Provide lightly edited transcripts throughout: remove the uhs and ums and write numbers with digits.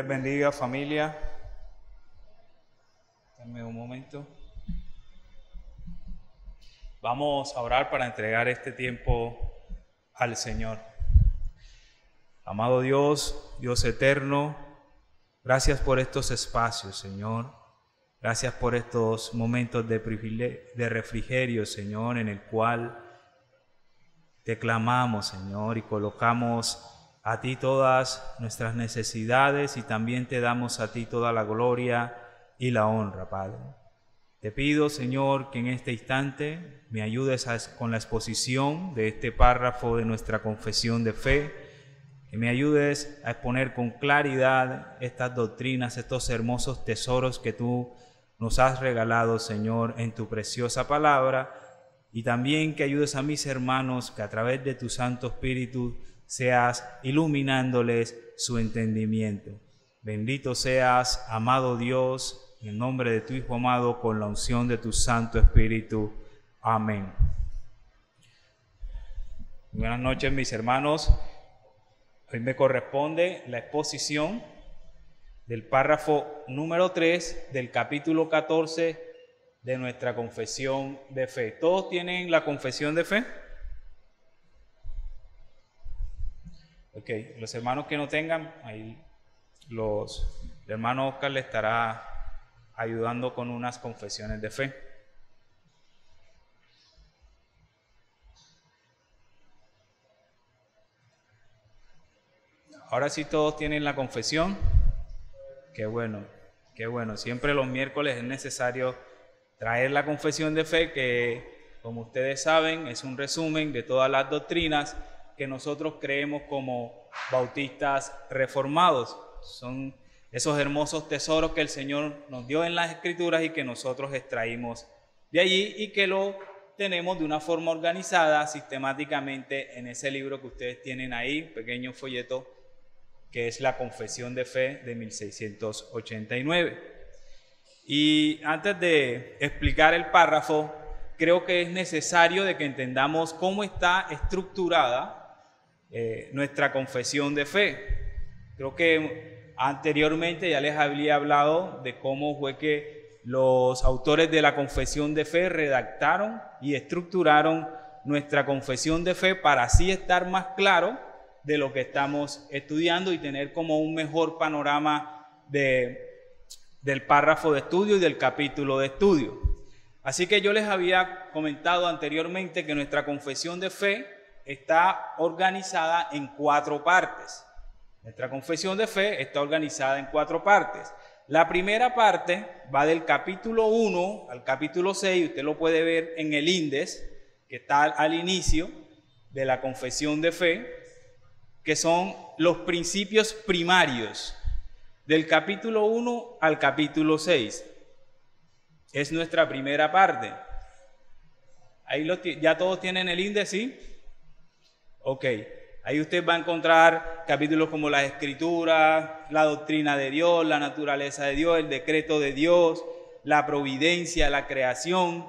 Les bendiga, familia. Dame un momento. Vamos a orar para entregar este tiempo al Señor. Amado Dios, Dios eterno, gracias por estos espacios, Señor. Gracias por estos momentos de refrigerio, Señor, en el cual te clamamos, Señor, y colocamos a ti todas nuestras necesidades y también te damos a ti toda la gloria y la honra, Padre. Te pido, Señor, que en este instante me ayudes con la exposición de este párrafo de nuestra confesión de fe, que me ayudes a exponer con claridad estas doctrinas, estos hermosos tesoros que tú nos has regalado, Señor, en tu preciosa palabra, y también que ayudes a mis hermanos que a través de tu Santo Espíritu seas iluminándoles su entendimiento. Bendito seas, amado Dios, en el nombre de tu Hijo amado, con la unción de tu Santo Espíritu. Amén. Buenas noches, mis hermanos. Hoy me corresponde la exposición del párrafo número 3 del capítulo 14 de nuestra confesión de fe. ¿Todos tienen la confesión de fe? Ok, los hermanos que no tengan, ahí el hermano Oscar le estará ayudando con unas confesiones de fe. Ahora sí todos tienen la confesión. Qué bueno, qué bueno. Siempre los miércoles es necesario traer la confesión de fe, que como ustedes saben es un resumen de todas las doctrinas que nosotros creemos como bautistas reformados. Son esos hermosos tesoros que el Señor nos dio en las Escrituras y que nosotros extraímos de allí y que lo tenemos de una forma organizada, sistemáticamente en ese libro que ustedes tienen ahí, pequeño folleto, que es la Confesión de Fe de 1689. Y antes de explicar el párrafo, creo que es necesario de que entendamos cómo está estructurada nuestra confesión de fe. Creo que anteriormente ya les había hablado de cómo fue que los autores de la confesión de fe redactaron y estructuraron nuestra confesión de fe para así estar más claro de lo que estamos estudiando y tener como un mejor panorama del párrafo de estudio y del capítulo de estudio. Así que yo les había comentado anteriormente que nuestra confesión de fe está organizada en 4 partes. Nuestra confesión de fe está organizada en 4 partes. La primera parte va del capítulo 1 al capítulo 6, usted lo puede ver en el índice que está al inicio de la confesión de fe, que son los principios primarios, del capítulo 1 al capítulo 6. Es nuestra primera parte. Ahí ya todos tienen el índice, ¿sí? Ok, ahí usted va a encontrar capítulos como las Escrituras, la doctrina de Dios, la naturaleza de Dios, el decreto de Dios, la providencia, la creación.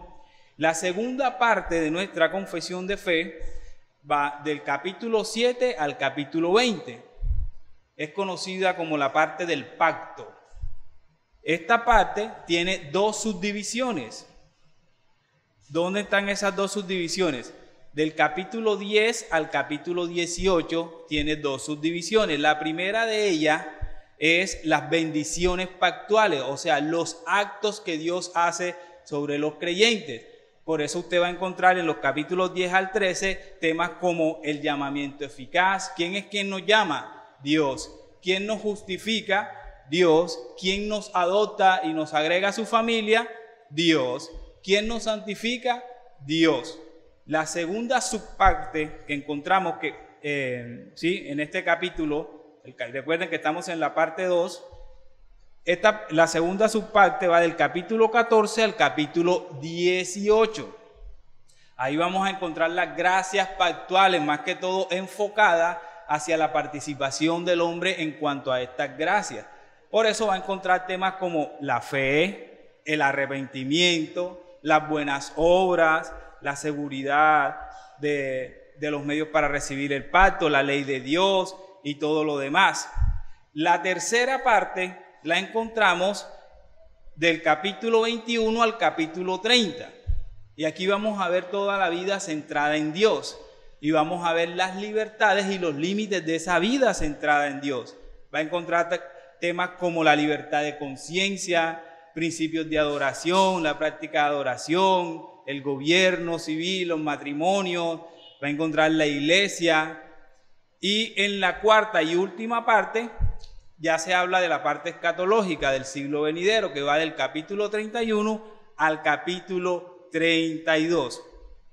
La segunda parte de nuestra confesión de fe va del capítulo 7 al capítulo 20. Es conocida como la parte del pacto. Esta parte tiene 2 subdivisiones. ¿Dónde están esas 2 subdivisiones? Del capítulo 10 al capítulo 18 tiene 2 subdivisiones. La primera de ellas es las bendiciones pactuales, o sea, los actos que Dios hace sobre los creyentes. Por eso usted va a encontrar en los capítulos 10 al 13 temas como el llamamiento eficaz. ¿Quién es quien nos llama? Dios. ¿Quién nos justifica? Dios. ¿Quién nos adopta y nos agrega a su familia? Dios. ¿Quién nos santifica? Dios. La segunda subparte que encontramos ¿sí? en este capítulo, recuerden que estamos en la parte 2, la segunda subparte va del capítulo 14 al capítulo 18. Ahí vamos a encontrar las gracias pactuales, más que todo enfocadas hacia la participación del hombre en cuanto a estas gracias. Por eso va a encontrar temas como la fe, el arrepentimiento, las buenas obras, la seguridad de los medios para recibir el pacto, la ley de Dios y todo lo demás. La tercera parte la encontramos del capítulo 21 al capítulo 30. Y aquí vamos a ver toda la vida centrada en Dios. Y vamos a ver las libertades y los límites de esa vida centrada en Dios. Va a encontrar temas como la libertad de conciencia, principios de adoración, la práctica de adoración, el gobierno civil, los matrimonios. Va a encontrar la iglesia. Y en la cuarta y última parte ya se habla de la parte escatológica del siglo venidero, que va del capítulo 31 al capítulo 32.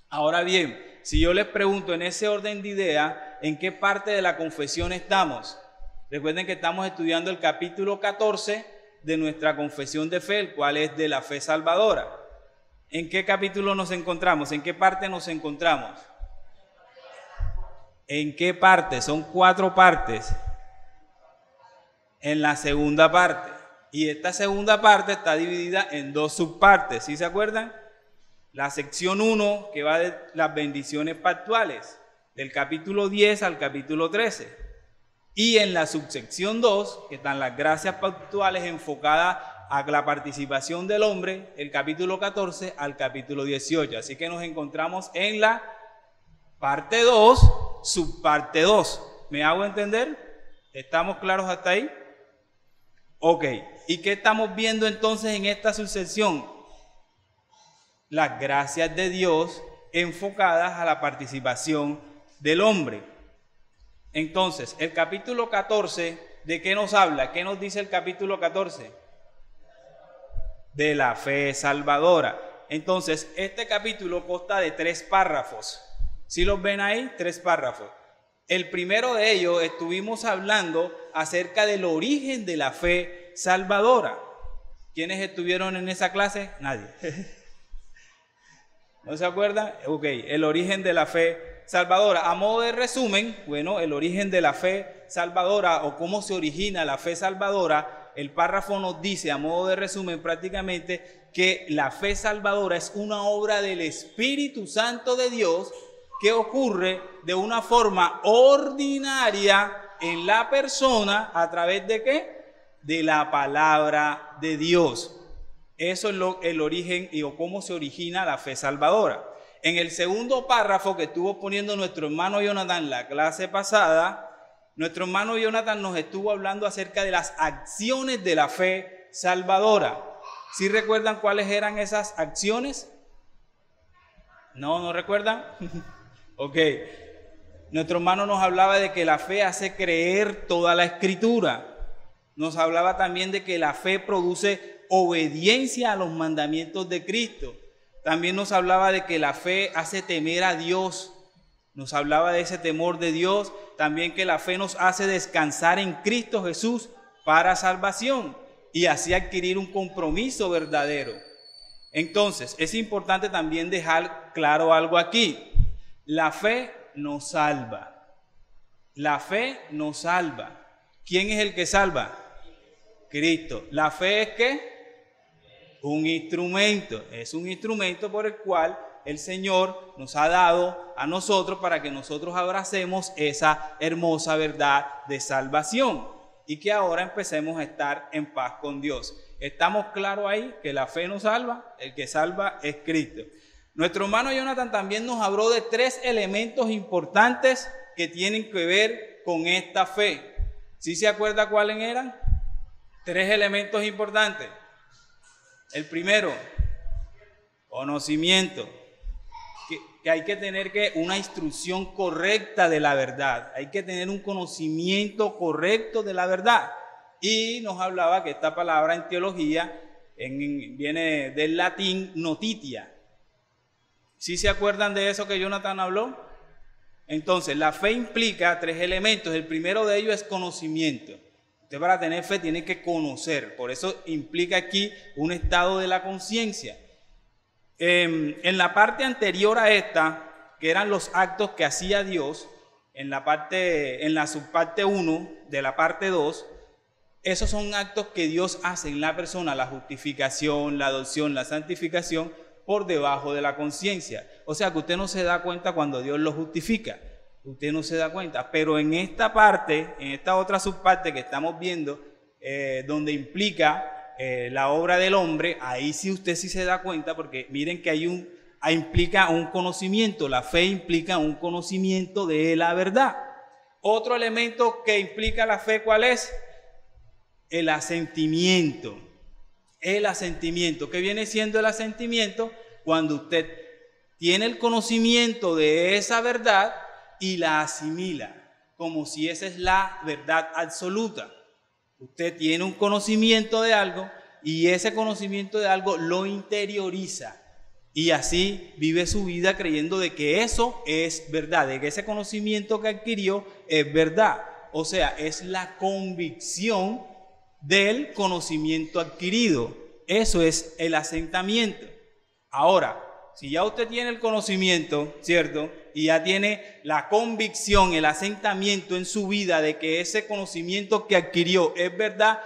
Ahora bien, si yo les pregunto en ese orden de idea, ¿en qué parte de la confesión estamos? Recuerden que estamos estudiando el capítulo 14 de nuestra confesión de fe, el cual es de la fe salvadora. ¿En qué capítulo nos encontramos? ¿En qué parte nos encontramos? ¿En qué parte? Son 4 partes. En la segunda parte. Y esta segunda parte está dividida en 2 subpartes. ¿Sí se acuerdan? La sección 1, que va de las bendiciones pactuales, del capítulo 10 al capítulo 13. Y en la subsección 2, que están las gracias pactuales enfocadas a la participación del hombre, el capítulo 14 al capítulo 18. Así que nos encontramos en la parte 2, subparte 2. ¿Me hago entender? ¿Estamos claros hasta ahí? Ok. ¿Y qué estamos viendo entonces en esta subsección? Las gracias de Dios enfocadas a la participación del hombre. Entonces, el capítulo 14, ¿de qué nos habla? ¿Qué nos dice el capítulo 14? De la fe salvadora. Entonces, este capítulo consta de 3 párrafos. ¿Sí los ven ahí? 3 párrafos. El primero de ellos estuvimos hablando acerca del origen de la fe salvadora. ¿Quiénes estuvieron en esa clase? Nadie. ¿No se acuerdan? Ok, el origen de la fe salvadora. A modo de resumen, bueno, el origen de la fe salvadora o cómo se origina la fe salvadora, el párrafo nos dice a modo de resumen prácticamente que la fe salvadora es una obra del Espíritu Santo de Dios que ocurre de una forma ordinaria en la persona a través de ¿qué? De la palabra de Dios. Eso es el origen y o cómo se origina la fe salvadora. En el segundo párrafo que estuvo poniendo nuestro hermano Jonathan la clase pasada, nuestro hermano Jonathan nos estuvo hablando acerca de las acciones de la fe salvadora. ¿Sí recuerdan cuáles eran esas acciones? ¿No recuerdan? Ok. Nuestro hermano nos hablaba de que la fe hace creer toda la escritura. Nos hablaba también de que la fe produce obediencia a los mandamientos de Cristo. También nos hablaba de que la fe hace temer a Dios. Nos hablaba de ese temor de Dios. También que la fe nos hace descansar en Cristo Jesús para salvación y así adquirir un compromiso verdadero. Entonces, es importante también dejar claro algo aquí. La fe nos salva. La fe nos salva. ¿Quién es el que salva? Cristo. ¿La fe es qué? Un instrumento. Es un instrumento por el cual el Señor nos ha dado a nosotros para que nosotros abracemos esa hermosa verdad de salvación y que ahora empecemos a estar en paz con Dios. ¿Estamos claros ahí que la fe nos salva? El que salva es Cristo. Nuestro hermano Jonathan también nos habló de 3 elementos importantes que tienen que ver con esta fe. ¿Sí se acuerda cuáles eran? 3 elementos importantes. El primero, conocimiento. Que hay que tener una instrucción correcta de la verdad. Hay que tener un conocimiento correcto de la verdad. Y nos hablaba que esta palabra en teología viene del latín notitia. ¿Sí se acuerdan de eso que Jonathan habló? Entonces, la fe implica 3 elementos. El primero de ellos es conocimiento. Usted para tener fe tiene que conocer. Por eso implica aquí un estado de la conciencia. En la parte anterior a esta, que eran los actos que hacía Dios, en la subparte 1 de la parte 2, esos son actos que Dios hace en la persona, la justificación, la adopción, la santificación, por debajo de la conciencia. O sea que usted no se da cuenta cuando Dios lo justifica. usted no se da cuenta. Pero en esta parte, en esta otra subparte que estamos viendo, donde implica la obra del hombre, ahí sí usted sí se da cuenta, porque miren que implica un conocimiento, la fe implica un conocimiento de la verdad. Otro elemento que implica la fe, ¿cuál es? El asentimiento. El asentimiento. ¿Qué viene siendo el asentimiento? Cuando usted tiene el conocimiento de esa verdad y la asimila, como si esa es la verdad absoluta. Usted tiene un conocimiento de algo y ese conocimiento de algo lo interioriza. Y así vive su vida creyendo de que eso es verdad, de que ese conocimiento que adquirió es verdad. O sea, es la convicción del conocimiento adquirido. Eso es el asentamiento. Ahora, si ya usted tiene el conocimiento, ¿cierto? Y ya tiene la convicción, el asentamiento en su vida de que ese conocimiento que adquirió es verdad,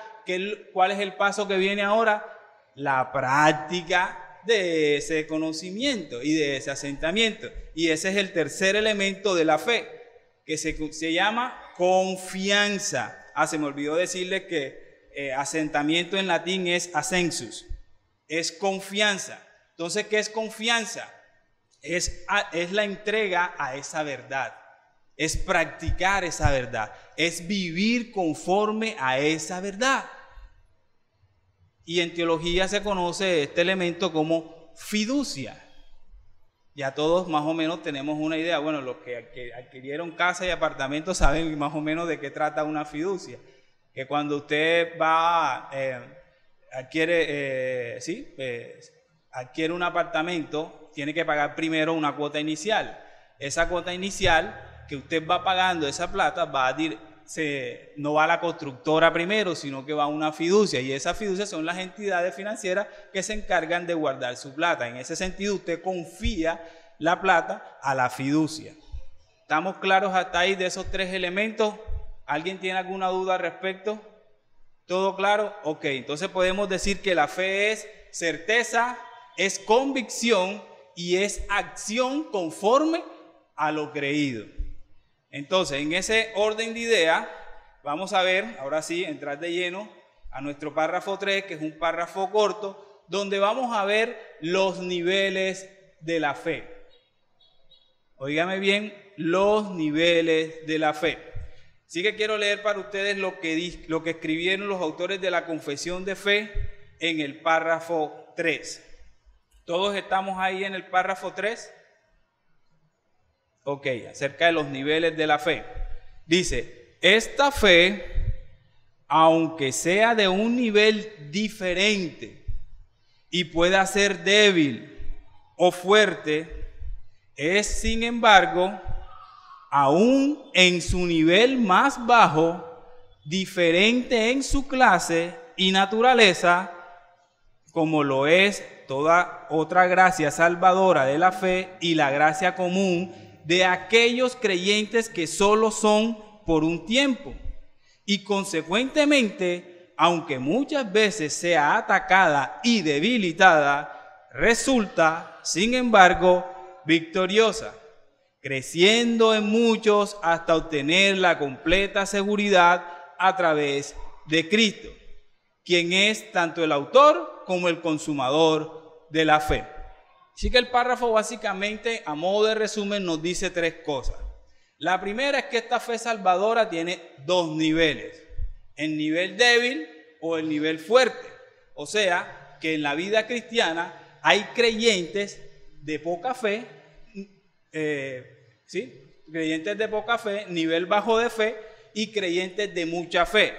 ¿cuál es el paso que viene ahora? La práctica de ese conocimiento y de ese asentamiento. Y ese es el tercer elemento de la fe, que se llama confianza. Se me olvidó decirle que asentamiento en latín es ascensus, es confianza. Entonces, ¿qué es confianza? Es la entrega a esa verdad, es practicar esa verdad, es vivir conforme a esa verdad. Y en teología se conoce este elemento como fiducia. Ya todos más o menos tenemos una idea. Bueno, los que adquirieron casa y apartamento saben más o menos de qué trata una fiducia. Que cuando usted va, adquiere un apartamento, tiene que pagar primero una cuota inicial. Esa cuota inicial que usted va pagando, esa plata, no va a la constructora primero, sino que va a una fiducia, y esas fiducias son las entidades financieras que se encargan de guardar su plata. En ese sentido, usted confía la plata a la fiducia. ¿Estamos claros hasta ahí de esos tres elementos? ¿Alguien tiene alguna duda al respecto? ¿Todo claro? Ok, entonces podemos decir que la fe es certeza, es convicción y es acción conforme a lo creído. Entonces, en ese orden de ideas, vamos a ver, ahora sí, entrar de lleno a nuestro párrafo 3, que es un párrafo corto, donde vamos a ver los niveles de la fe. Óigame bien, los niveles de la fe. Así que quiero leer para ustedes lo que escribieron los autores de la Confesión de Fe en el párrafo 3. ¿Todos estamos ahí en el párrafo 3? Ok, acerca de los niveles de la fe. Dice, esta fe, aunque sea de un nivel diferente y pueda ser débil o fuerte, es sin embargo, aún en su nivel más bajo, diferente en su clase y naturaleza, como lo es toda otra gracia salvadora de la fe y la gracia común de aquellos creyentes que solo son por un tiempo, y consecuentemente, aunque muchas veces sea atacada y debilitada, resulta, sin embargo, victoriosa, creciendo en muchos hasta obtener la completa seguridad a través de Cristo, quien es tanto el autor como el consumador de la fe. Así que el párrafo básicamente, a modo de resumen, nos dice tres cosas. La primera es que esta fe salvadora tiene dos niveles: el nivel débil o el nivel fuerte. O sea, que en la vida cristiana hay creyentes de poca fe, creyentes de poca fe, nivel bajo de fe, y creyentes de mucha fe,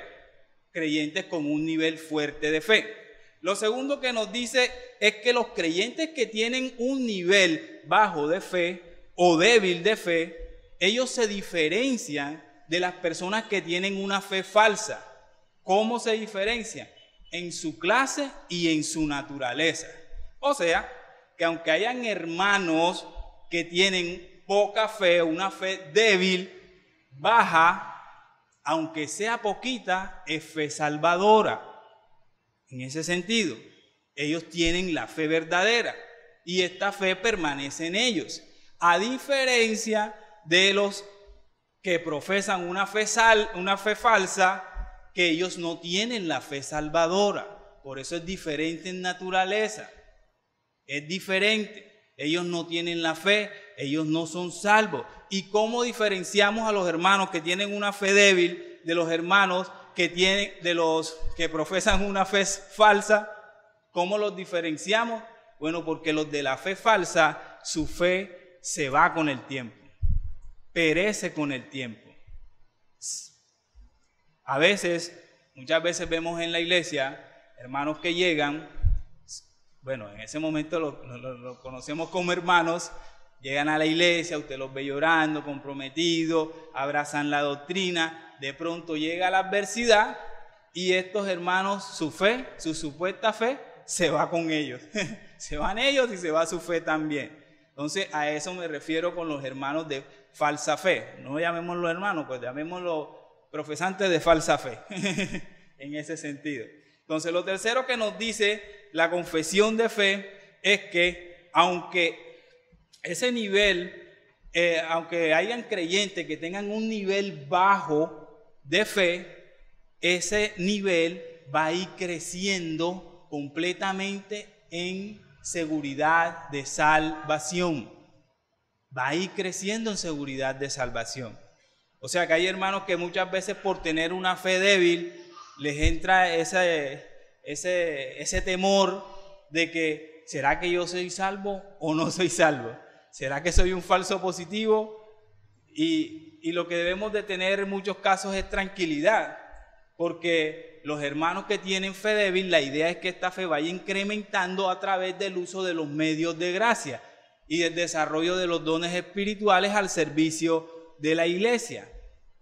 creyentes con un nivel fuerte de fe. Lo segundo que nos dice es que los creyentes que tienen un nivel bajo de fe o débil de fe, ellos se diferencian de las personas que tienen una fe falsa. ¿Cómo se diferencian? En su clase y en su naturaleza. O sea, que aunque hayan hermanos que tienen poca fe, una fe débil, baja, aunque sea poquita, es fe salvadora. En ese sentido, ellos tienen la fe verdadera y esta fe permanece en ellos, a diferencia de los que profesan una fe falsa, que ellos no tienen la fe salvadora. Por eso es diferente en naturaleza. Es diferente. Ellos no tienen la fe, ellos no son salvos. ¿Y cómo diferenciamos a los hermanos que tienen una fe débil de los hermanos de los que profesan una fe falsa? ¿Cómo los diferenciamos? Bueno, porque los de la fe falsa, su fe se va con el tiempo, perece con el tiempo. Muchas veces vemos en la iglesia hermanos que llegan, bueno, en ese momento lo conocemos como hermanos, llegan a la iglesia, usted los ve llorando, comprometidos, abrazan la doctrina, de pronto llega la adversidad y estos hermanos, su fe, su supuesta fe, se va con ellos. Se van ellos y se va su fe también. Entonces a eso me refiero con los hermanos de falsa fe. No llamémoslos hermanos, pues llamémoslos profesantes de falsa fe. En ese sentido. Entonces lo tercero que nos dice la confesión de fe es que aunque ese nivel, aunque hayan creyentes que tengan un nivel bajo de fe, ese nivel va a ir creciendo completamente en seguridad de salvación. Va a ir creciendo en seguridad de salvación. O sea que hay hermanos que muchas veces por tener una fe débil les entra ese temor de que ¿será que yo soy salvo o no soy salvo? ¿Será que soy un falso positivo? Y lo que debemos de tener en muchos casos es tranquilidad, porque los hermanos que tienen fe débil, la idea es que esta fe vaya incrementando a través del uso de los medios de gracia y del desarrollo de los dones espirituales al servicio de la iglesia.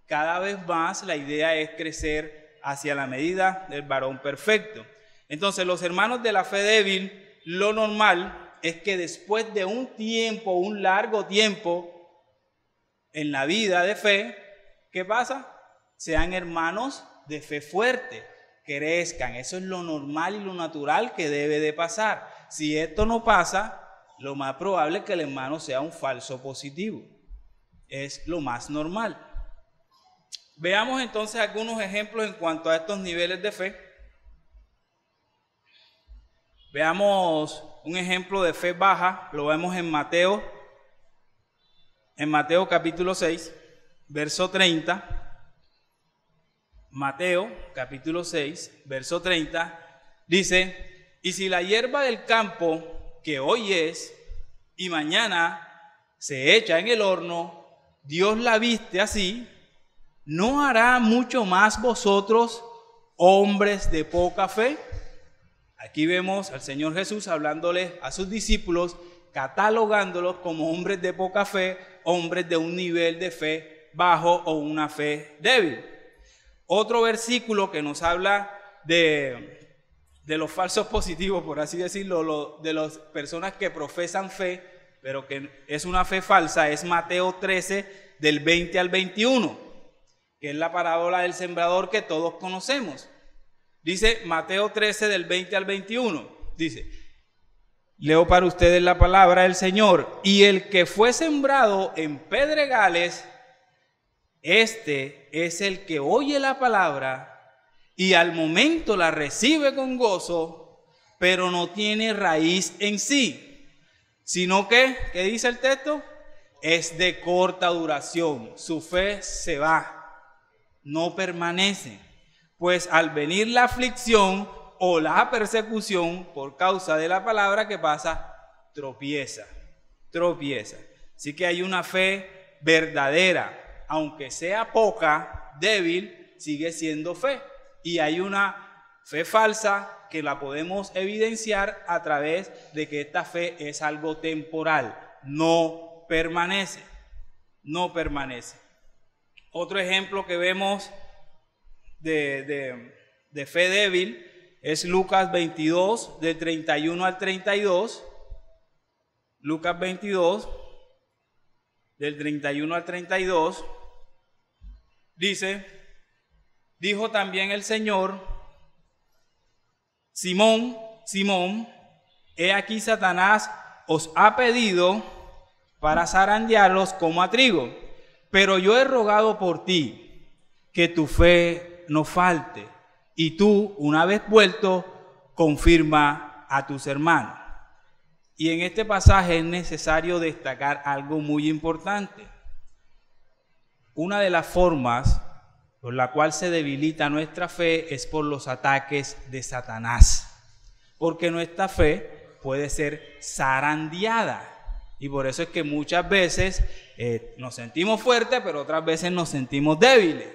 Cada vez más la idea es crecer hacia la medida del varón perfecto. Entonces los hermanos de la fe débil, lo normal es que después de un tiempo, un largo tiempo en la vida de fe, ¿qué pasa? Sean hermanos de fe fuerte, crezcan. Eso es lo normal y lo natural que debe de pasar. Si esto no pasa, lo más probable es que el hermano sea un falso positivo. Es lo más normal. Veamos entonces algunos ejemplos en cuanto a estos niveles de fe. Veamos un ejemplo de fe baja, lo vemos en Mateo capítulo 6, verso 30. Mateo capítulo 6, verso 30, dice: y si la hierba del campo que hoy es y mañana se echa en el horno, Dios la viste así, ¿no hará mucho más vosotros, hombres de poca fe? Aquí vemos al Señor Jesús hablándoles a sus discípulos, catalogándolos como hombres de poca fe, hombres de un nivel de fe bajo o una fe débil. Otro versículo que nos habla de los falsos positivos, por así decirlo, de las personas que profesan fe, pero que es una fe falsa, es Mateo 13, del 20 al 21, que es la parábola del sembrador que todos conocemos. Dice Mateo 13, del 20 al 21, dice, leo para ustedes la palabra del Señor: y el que fue sembrado en pedregales, este es el que oye la palabra y al momento la recibe con gozo, pero no tiene raíz en sí, sino que, ¿qué dice el texto? Es de corta duración. Su fe se va, no permanece, pues al venir la aflicción o la persecución por causa de la palabra, que pasa, tropieza. Así que hay una fe verdadera, aunque sea poca, débil, sigue siendo fe. Y hay una fe falsa que la podemos evidenciar a través de que esta fe es algo temporal, no permanece. Otro ejemplo que vemos de fe débil es Lucas 22, del 31 al 32. Lucas 22, del 31 al 32, dice: dijo también el Señor: Simón, Simón, he aquí Satanás os ha pedido para zarandearlos como a trigo, Pero yo he rogado por ti, que tu fe no falte, y tú, una vez vuelto, confirma a tus hermanos. Y en este pasaje es necesario destacar algo muy importante. Una de las formas por la cual se debilita nuestra fe es por los ataques de Satanás, porque nuestra fe puede ser zarandeada, y por eso es que muchas veces nos sentimos fuertes, pero otras veces nos sentimos débiles.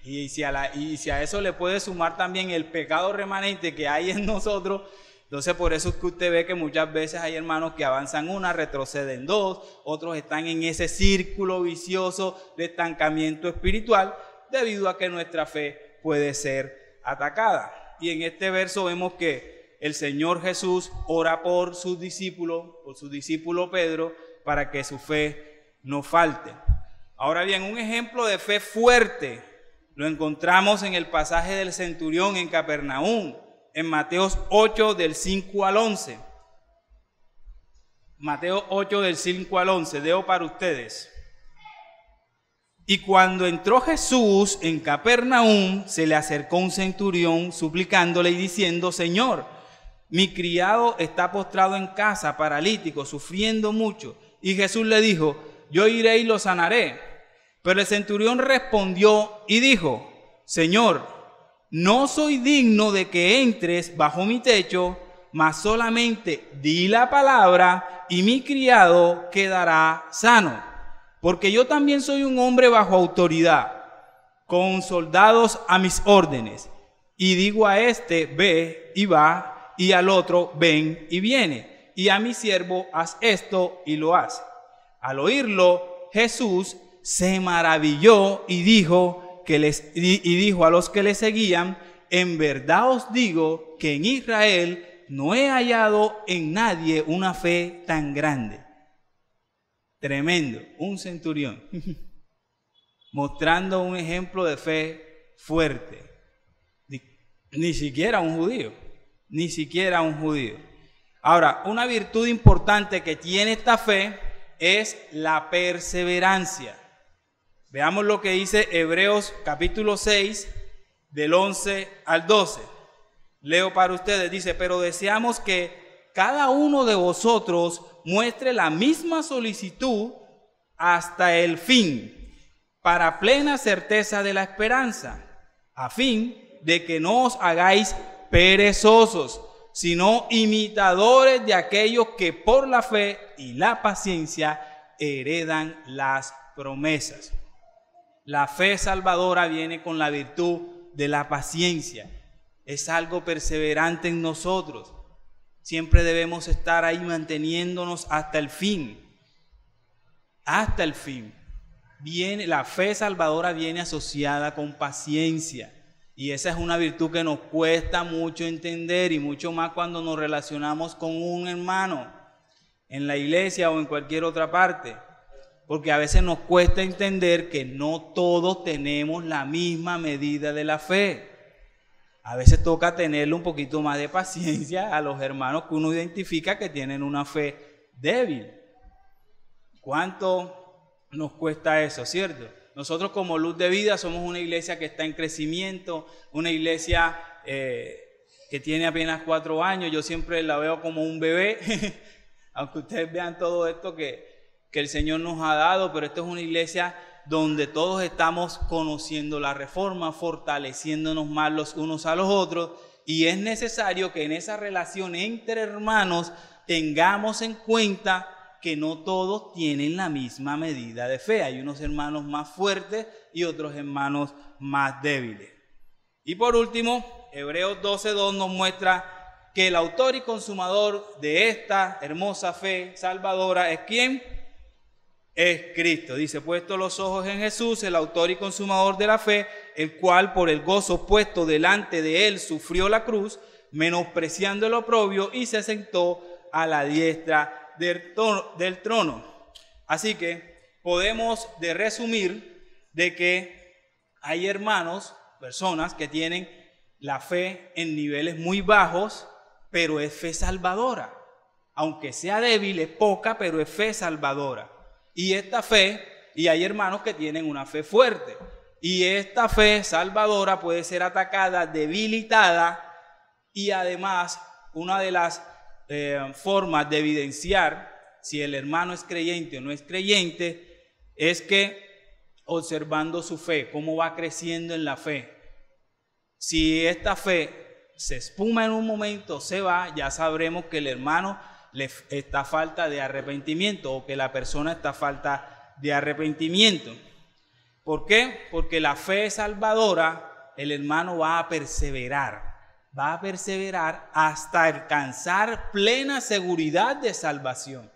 Y si a eso le puede sumar también el pecado remanente que hay en nosotros, entonces por eso es que usted ve que muchas veces hay hermanos que avanzan una, retroceden dos, otros están en ese círculo vicioso de estancamiento espiritual, debido a que nuestra fe puede ser atacada. Y en este verso vemos que el Señor Jesús ora por sus discípulos, por su discípulo Pedro, para que su fe no falte. Ahora bien, un ejemplo de fe fuerte lo encontramos en el pasaje del centurión en Capernaum, en Mateo 8 del 5 al 11. Mateo 8 del 5 al 11, leo para ustedes. Y cuando entró Jesús en Capernaum, se le acercó un centurión suplicándole y diciendo: Señor, mi criado está postrado en casa, paralítico, sufriendo mucho. Y Jesús le dijo: yo iré y lo sanaré. Pero el centurión respondió y dijo: Señor, no soy digno de que entres bajo mi techo, mas solamente di la palabra y mi criado quedará sano. Porque yo también soy un hombre bajo autoridad, con soldados a mis órdenes. Y digo a este: ve y va, y al otro: ven y viene. Y a mi siervo: haz esto, y lo hace. Al oírlo, Jesús se maravilló y dijo a los que le seguían: en verdad os digo que en Israel no he hallado en nadie una fe tan grande. Tremendo, un centurión mostrando un ejemplo de fe fuerte. Ni siquiera un judío, ni siquiera un judío. Ahora, una virtud importante que tiene esta fe es la perseverancia. Veamos lo que dice Hebreos capítulo 6, del 11 al 12. Leo para ustedes, dice: pero deseamos que cada uno de vosotros muestre la misma solicitud hasta el fin, para plena certeza de la esperanza, a fin de que no os hagáis perezosos, sino imitadores de aquellos que por la fe y la paciencia heredan las promesas. La fe salvadora viene con la virtud de la paciencia. Es algo perseverante en nosotros. Siempre debemos estar ahí manteniéndonos hasta el fin. Hasta el fin. La fe salvadora viene asociada con paciencia. Y esa es una virtud que nos cuesta mucho entender, y mucho más cuando nos relacionamos con un hermano en la iglesia o en cualquier otra parte. Porque a veces nos cuesta entender que no todos tenemos la misma medida de la fe. A veces toca tenerle un poquito más de paciencia a los hermanos que uno identifica que tienen una fe débil. ¿Cuánto nos cuesta eso, cierto? Nosotros como Luz de Vida somos una iglesia que está en crecimiento, una iglesia que tiene apenas 4 años. Yo siempre la veo como un bebé, aunque ustedes vean todo esto que el Señor nos ha dado, pero esta es una iglesia donde todos estamos conociendo la reforma, fortaleciéndonos más los unos a los otros, y es necesario que en esa relación entre hermanos tengamos en cuenta que no todos tienen la misma medida de fe. Hay unos hermanos más fuertes y otros hermanos más débiles. Y por último, Hebreos 12:2 nos muestra que el autor y consumador de esta hermosa fe salvadora es ¿quién? Es Cristo. Dice: puesto los ojos en Jesús, el autor y consumador de la fe, el cual por el gozo puesto delante de él sufrió la cruz, menospreciando el oprobio, y se sentó a la diestra del trono. Así que podemos resumir de que hay hermanos, personas que tienen la fe en niveles muy bajos, pero es fe salvadora. Aunque sea débil, es poca, pero es fe salvadora. Y esta fe y hay hermanos que tienen una fe fuerte. Y esta fe salvadora puede ser atacada, debilitada, y además una de las formas de evidenciar si el hermano es creyente o no es creyente es que observando su fe, cómo va creciendo en la fe. Si esta fe se espuma en un momento, se va, ya sabremos que el hermano le está falta de arrepentimiento o que la persona está falta de arrepentimiento. ¿Por qué? Porque la fe salvadora, el hermano va a perseverar hasta alcanzar plena seguridad de salvación.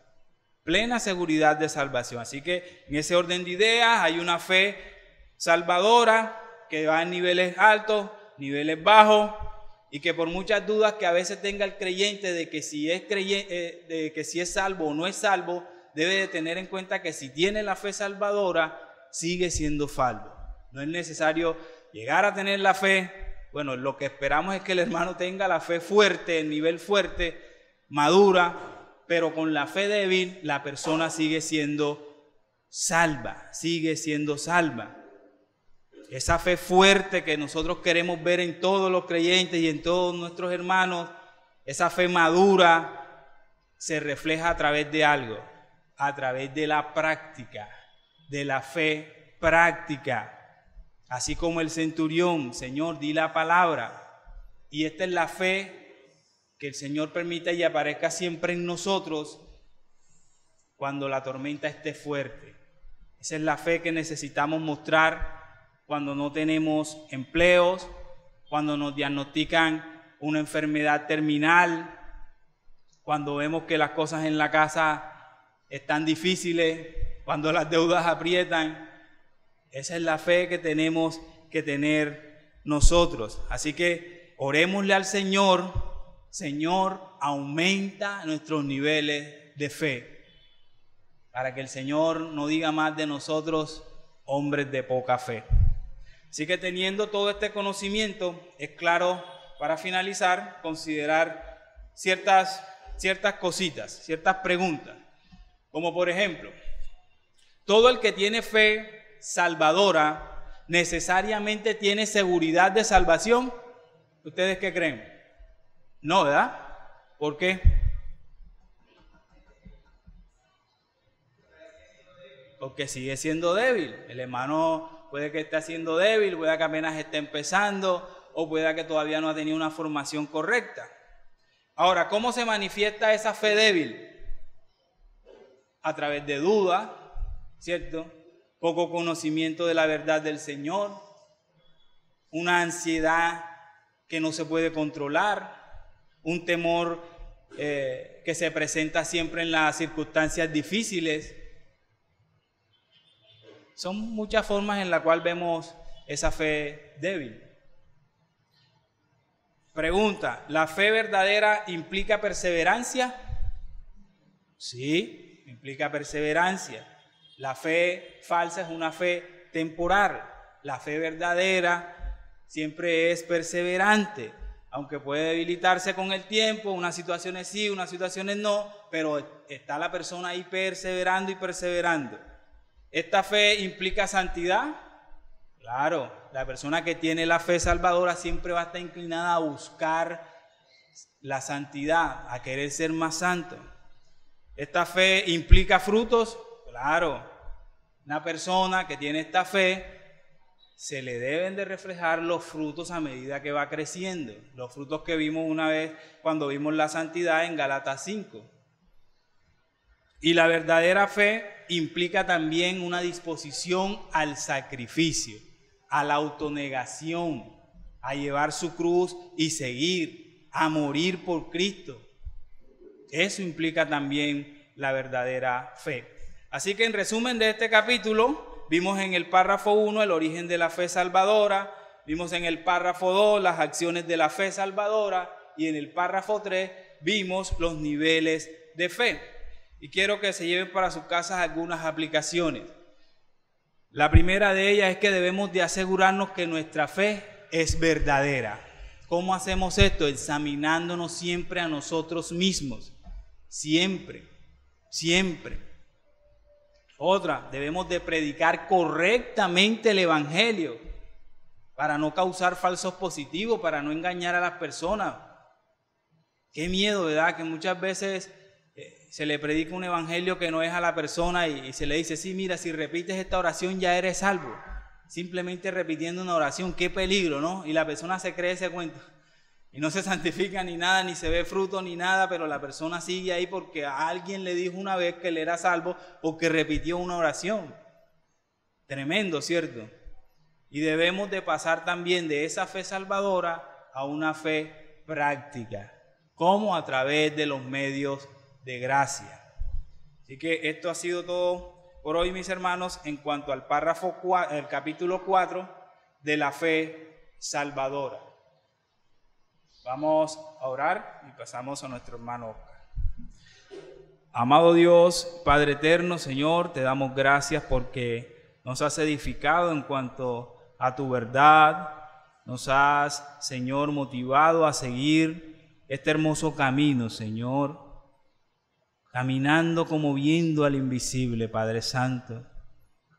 Plena seguridad de salvación. Así que en ese orden de ideas hay una fe salvadora que va en niveles altos, niveles bajos, y que por muchas dudas que a veces tenga el creyente de que si es salvo o no es salvo, debe de tener en cuenta que si tiene la fe salvadora, sigue siendo salvo. No es necesario llegar a tener la fe. Bueno, lo que esperamos es que el hermano tenga la fe fuerte, el nivel fuerte, madura, pero con la fe débil la persona sigue siendo salva, Esa fe fuerte que nosotros queremos ver en todos los creyentes y en todos nuestros hermanos, esa fe madura se refleja a través de algo, a través de la práctica, de la fe práctica. Así como el centurión, Señor, di la palabra. Y esta es la fe que el Señor permita y aparezca siempre en nosotros cuando la tormenta esté fuerte. Esa es la fe que necesitamos mostrar cuando no tenemos empleos, cuando nos diagnostican una enfermedad terminal, cuando vemos que las cosas en la casa están difíciles, cuando las deudas aprietan. Esa es la fe que tenemos que tener nosotros. Así que orémosle al Señor. Señor, aumenta nuestros niveles de fe, para que el Señor no diga más de nosotros, hombres de poca fe. Así que teniendo todo este conocimiento, es claro, para finalizar, considerar ciertas cositas, ciertas preguntas. Como por ejemplo, todo el que tiene fe salvadora necesariamente tiene seguridad de salvación. ¿Ustedes qué creen? No, ¿verdad? ¿Por qué? Porque sigue siendo débil. El hermano puede que esté siendo débil, puede que apenas esté empezando, o puede que todavía no ha tenido una formación correcta. Ahora, ¿cómo se manifiesta esa fe débil? A través de dudas, ¿cierto? Poco conocimiento de la verdad del Señor, una ansiedad que no se puede controlar, un temor que se presenta siempre en las circunstancias difíciles. Son muchas formas en las cuales vemos esa fe débil. Pregunta, ¿la fe verdadera implica perseverancia? Sí, implica perseverancia. La fe falsa es una fe temporal. La fe verdadera siempre es perseverante, aunque puede debilitarse con el tiempo, unas situaciones sí, unas situaciones no, pero está la persona ahí perseverando y perseverando. ¿Esta fe implica santidad? Claro, la persona que tiene la fe salvadora siempre va a estar inclinada a buscar la santidad, a querer ser más santo. ¿Esta fe implica frutos? Claro. Una persona que tiene esta fe, se le deben de reflejar los frutos a medida que va creciendo. Los frutos que vimos una vez cuando vimos la santidad en Gálatas 5. Y la verdadera fe implica también una disposición al sacrificio, a la autonegación, a llevar su cruz y seguir, a morir por Cristo. Eso implica también la verdadera fe. Así que en resumen de este capítulo, vimos en el párrafo 1 el origen de la fe salvadora, vimos en el párrafo 2 las acciones de la fe salvadora y en el párrafo 3 vimos los niveles de fe. Y quiero que se lleven para sus casas algunas aplicaciones. La primera de ellas es que debemos de asegurarnos que nuestra fe es verdadera. ¿Cómo hacemos esto? Examinándonos siempre a nosotros mismos. Siempre. Otra, debemos de predicar correctamente el Evangelio para no causar falsos positivos, para no engañar a las personas. Qué miedo, ¿verdad? Que muchas veces se le predica un evangelio que no es a la persona y se le dice, sí, mira, si repites esta oración ya eres salvo. Simplemente repitiendo una oración, qué peligro, ¿no? Y la persona se cree ese cuento y no se santifica ni nada, ni se ve fruto ni nada, pero la persona sigue ahí porque a alguien le dijo una vez que él era salvo porque repitió una oración. Tremendo, ¿cierto? Y debemos de pasar también de esa fe salvadora a una fe práctica. ¿Cómo? A través de los medios de gracia. Así que esto ha sido todo por hoy, mis hermanos, en cuanto al párrafo 4, el capítulo 4 de la fe salvadora. Vamos a orar y pasamos a nuestro hermano Oscar. Amado Dios, Padre eterno, Señor, te damos gracias porque nos has edificado en cuanto a tu verdad, nos has, Señor, motivado a seguir este hermoso camino, Señor, caminando como viendo al invisible, Padre Santo,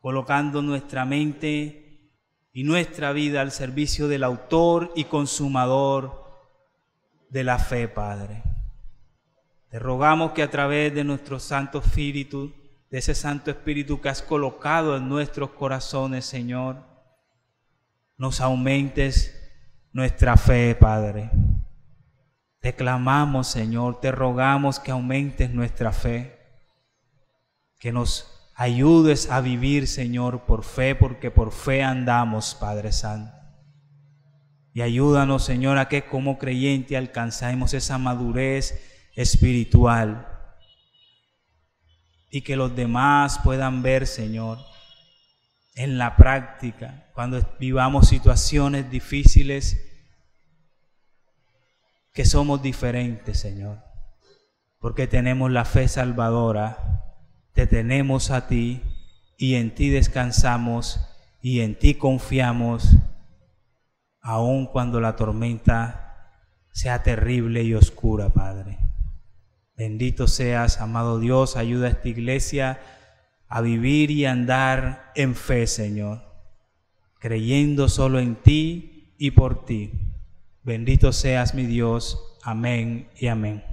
colocando nuestra mente y nuestra vida al servicio del autor y consumador de la fe, Padre. Te rogamos que a través de nuestro Santo Espíritu, de ese Santo Espíritu que has colocado en nuestros corazones, Señor, nos aumentes nuestra fe, Padre. Te clamamos, Señor, te rogamos que aumentes nuestra fe, que nos ayudes a vivir, Señor, por fe, porque por fe andamos, Padre Santo. Y ayúdanos, Señor, a que como creyente alcancemos esa madurez espiritual y que los demás puedan ver, Señor, en la práctica, cuando vivamos situaciones difíciles, que somos diferentes, Señor, porque tenemos la fe salvadora, te tenemos a ti y en ti descansamos y en ti confiamos, aun cuando la tormenta sea terrible y oscura, Padre. Bendito seas, amado Dios, ayuda a esta iglesia a vivir y andar en fe, Señor, creyendo solo en ti y por ti. Bendito seas, mi Dios. Amén y amén.